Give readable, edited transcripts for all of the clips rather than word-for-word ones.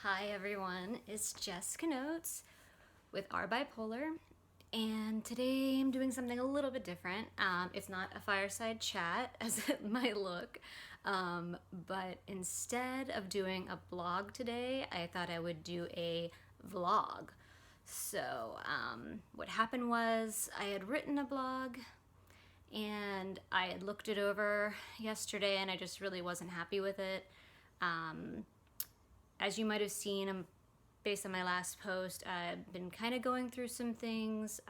Hi everyone, it's Jess Canotes with Our Bipolar, and today I'm doing something a little bit different. It's not a fireside chat as it might look, but instead of doing a blog today, I thought I would do a vlog. So what happened was I had written a blog and I had looked it over yesterday and I just really wasn't happy with it. As you might have seen, based on my last post, I've been kind of going through some things.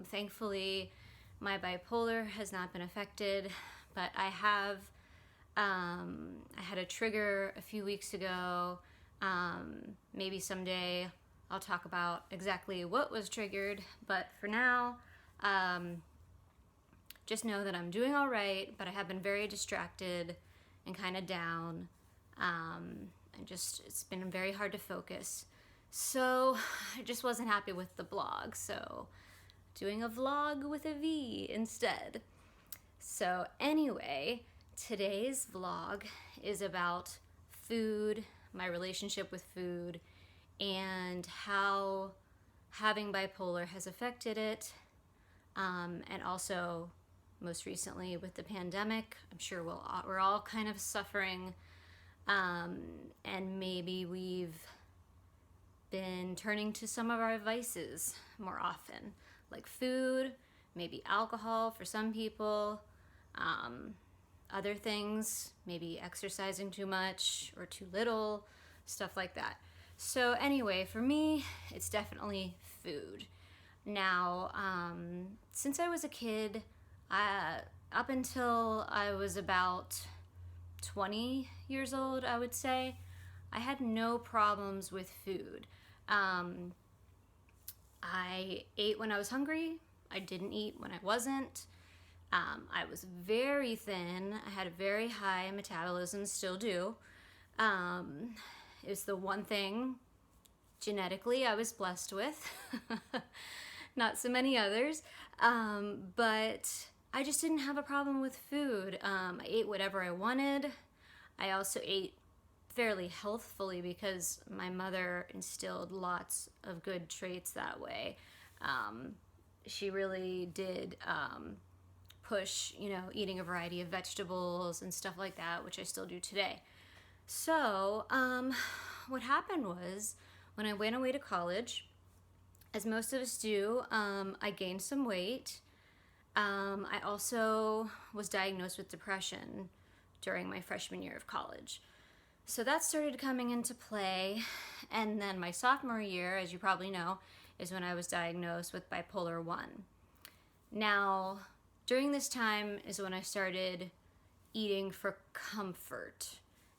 Thankfully, my bipolar has not been affected, but I had a trigger a few weeks ago. Maybe someday I'll talk about exactly what was triggered, but for now, just know that I'm doing all right, but I have been very distracted and kind of down. It's been very hard to focus. So I just wasn't happy with the blog. So doing a vlog with a V instead. So anyway, today's vlog is about food, my relationship with food, and how having bipolar has affected it. And also, most recently with the pandemic, I'm sure we're all kind of suffering. And maybe we've been turning to some of our vices more often, like food, maybe alcohol for some people, other things, maybe exercising too much or too little, stuff like that. So anyway, for me, it's definitely food. Now, since I was a kid, up until I was about 20 years old, I would say, I had no problems with food. I ate when I was hungry. I didn't eat when I wasn't. I was very thin. I had a very high metabolism, still do. It's the one thing genetically I was blessed with. Not so many others. But I just didn't have a problem with food. I ate whatever I wanted. I also ate fairly healthfully because my mother instilled lots of good traits that way. She really did push, eating a variety of vegetables and stuff like that, which I still do today. So what happened was when I went away to college, as most of us do, I gained some weight. I also was diagnosed with depression during my freshman year of college. So that started coming into play. And then my sophomore year, as you probably know, is when I was diagnosed with bipolar 1. Now, during this time is when I started eating for comfort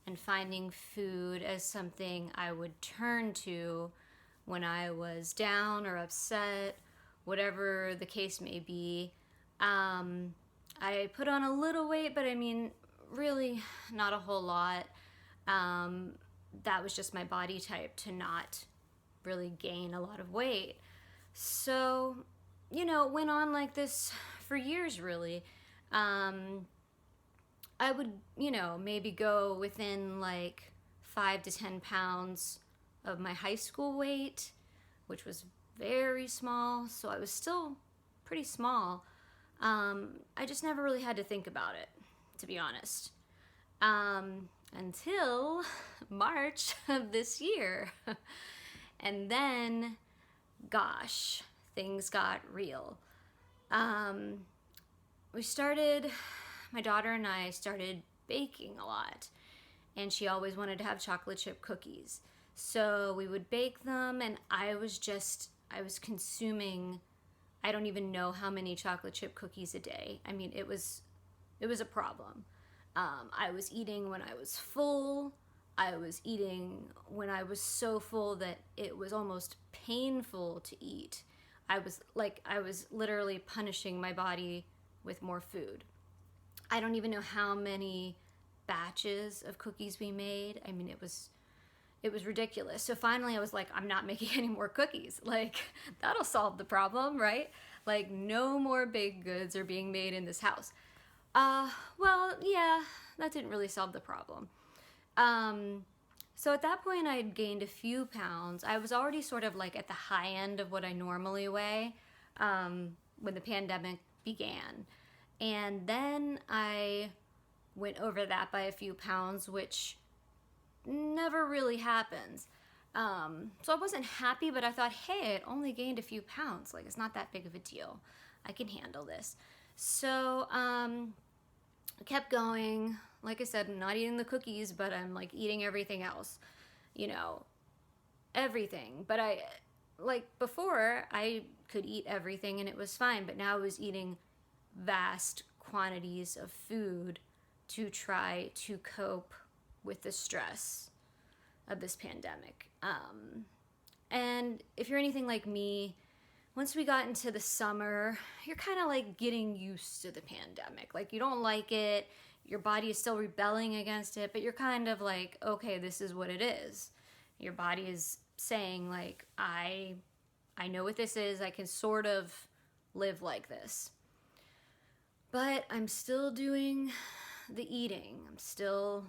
and finding food as something I would turn to when I was down or upset, whatever the case may be. I put on a little weight, but I mean, really not a whole lot. That was just my body type to not really gain a lot of weight. So, went on like this for years, really. I would, maybe go within like 5 to 10 pounds of my high school weight, which was very small. So I was still pretty small. I just never really had to think about it, to be honest. Until March of this year. And then, gosh, things got real. My daughter and I started baking a lot. And she always wanted to have chocolate chip cookies. So we would bake them, and I was consuming, I don't even know how many chocolate chip cookies a day. I mean, it was a problem. I was eating when I was full. I was eating when I was so full that it was almost painful to eat. I was literally punishing my body with more food. I don't even know how many batches of cookies we made. I mean, it was ridiculous. So finally I was like, I'm not making any more cookies. Like, that'll solve the problem, right? Like, no more baked goods are being made in this house. Well, yeah, that didn't really solve the problem. So at that point, I had gained a few pounds. I was already sort of like at the high end of what I normally weigh when the pandemic began. And then I went over that by a few pounds, which never really happens. So I wasn't happy, but I thought, hey, it only gained a few pounds. Like, it's not that big of a deal. I can handle this. So I kept going. Like I said, I'm not eating the cookies, but I'm like eating everything else. You know, everything. But like before, I could eat everything and it was fine. But now I was eating vast quantities of food to try to cope with the stress of this pandemic. And if you're anything like me, once we got into the summer, you're kind of like getting used to the pandemic. Like, you don't like it, your body is still rebelling against it, but you're kind of like, okay, this is what it is. Your body is saying, like, I know what this is, I can sort of live like this. But I'm still doing the eating. I'm still,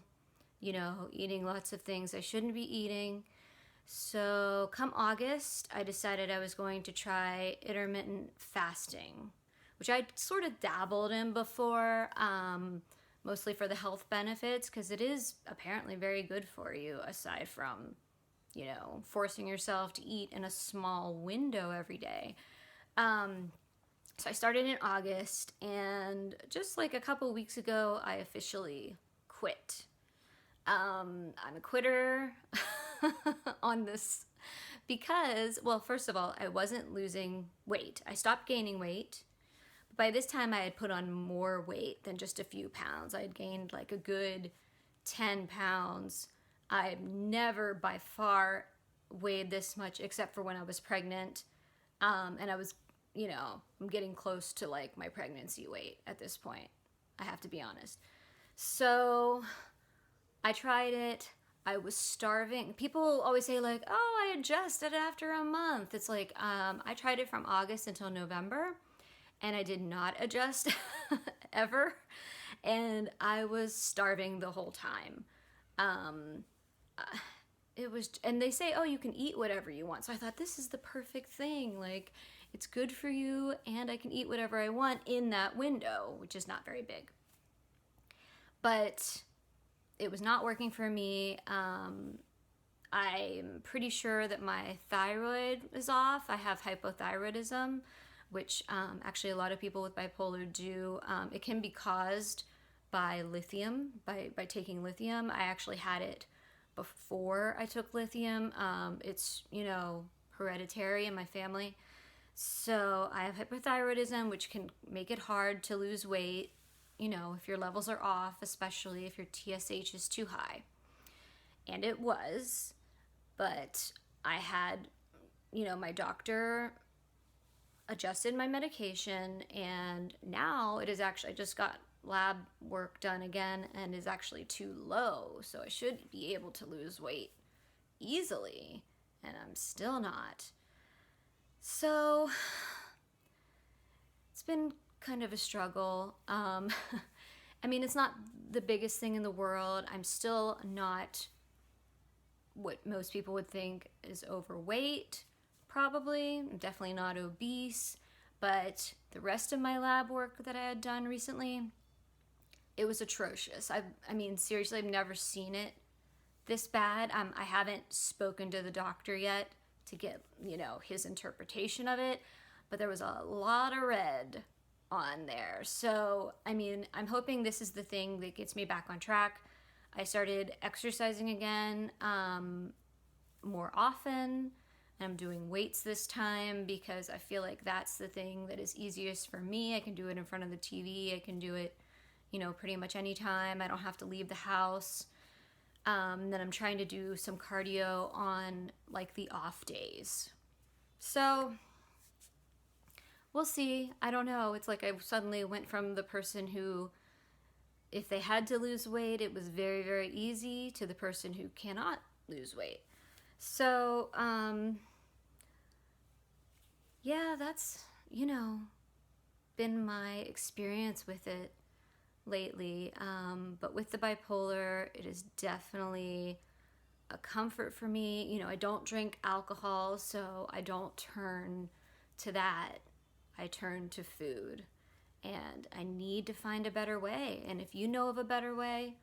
eating lots of things I shouldn't be eating. So come August, I decided I was going to try intermittent fasting, which I sort of dabbled in before, mostly for the health benefits, because it is apparently very good for you, aside from, forcing yourself to eat in a small window every day. So I started in August, and just like a couple weeks ago, I officially quit. I'm a quitter on this because, well, first of all, I wasn't losing weight. I stopped gaining weight. By this time, I had put on more weight than just a few pounds. I had gained like a good 10 pounds. I've never by far weighed this much except for when I was pregnant. And I was, I'm getting close to like my pregnancy weight at this point. I have to be honest. So I tried it. I was starving. People always say like, oh, I adjusted after a month. It's like, I tried it from August until November, and I did not adjust ever. And I was starving the whole time. It was, and they say, oh, you can eat whatever you want. So I thought, this is the perfect thing. Like, it's good for you, and I can eat whatever I want in that window, which is not very big. But it was not working for me. I'm pretty sure that my thyroid is off. I have hypothyroidism, which actually a lot of people with bipolar do. It can be caused by lithium, by taking lithium. I actually had it before I took lithium. It's, hereditary in my family. So I have hypothyroidism, which can make it hard to lose weight, if your levels are off, especially if your TSH is too high. And it was, but I had, my doctor adjusted my medication, and now it is actually, I just got lab work done again, and is actually too low. So I should be able to lose weight easily, and I'm still not. So it's been kind of a struggle. I mean, it's not the biggest thing in the world. I'm still not what most people would think is overweight, probably. I'm definitely not obese. But the rest of my lab work that I had done recently, it was atrocious. I mean, seriously, I've never seen it this bad. I haven't spoken to the doctor yet to get, his interpretation of it. But there was a lot of red on there. So, I mean, I'm hoping this is the thing that gets me back on track. I started exercising again more often. I'm doing weights this time because I feel like that's the thing that is easiest for me. I can do it in front of the TV. I can do it, pretty much anytime. I don't have to leave the house. Then I'm trying to do some cardio on like the off days. So we'll see. I don't know. It's like I suddenly went from the person who, if they had to lose weight, it was very, very easy, to the person who cannot lose weight. So, yeah, that's, been my experience with it lately. But with the bipolar, it is definitely a comfort for me. You know, I don't drink alcohol, so I don't turn to that. I turn to food. And I need to find a better way. And if you know of a better way,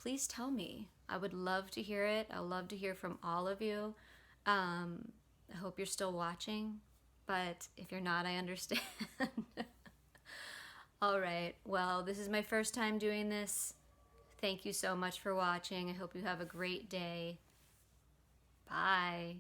please tell me. I would love to hear it. I love to hear from all of you. I hope you're still watching, but if you're not, I understand. All right, well, this is my first time doing this. Thank you so much for watching. I hope you have a great day. Bye.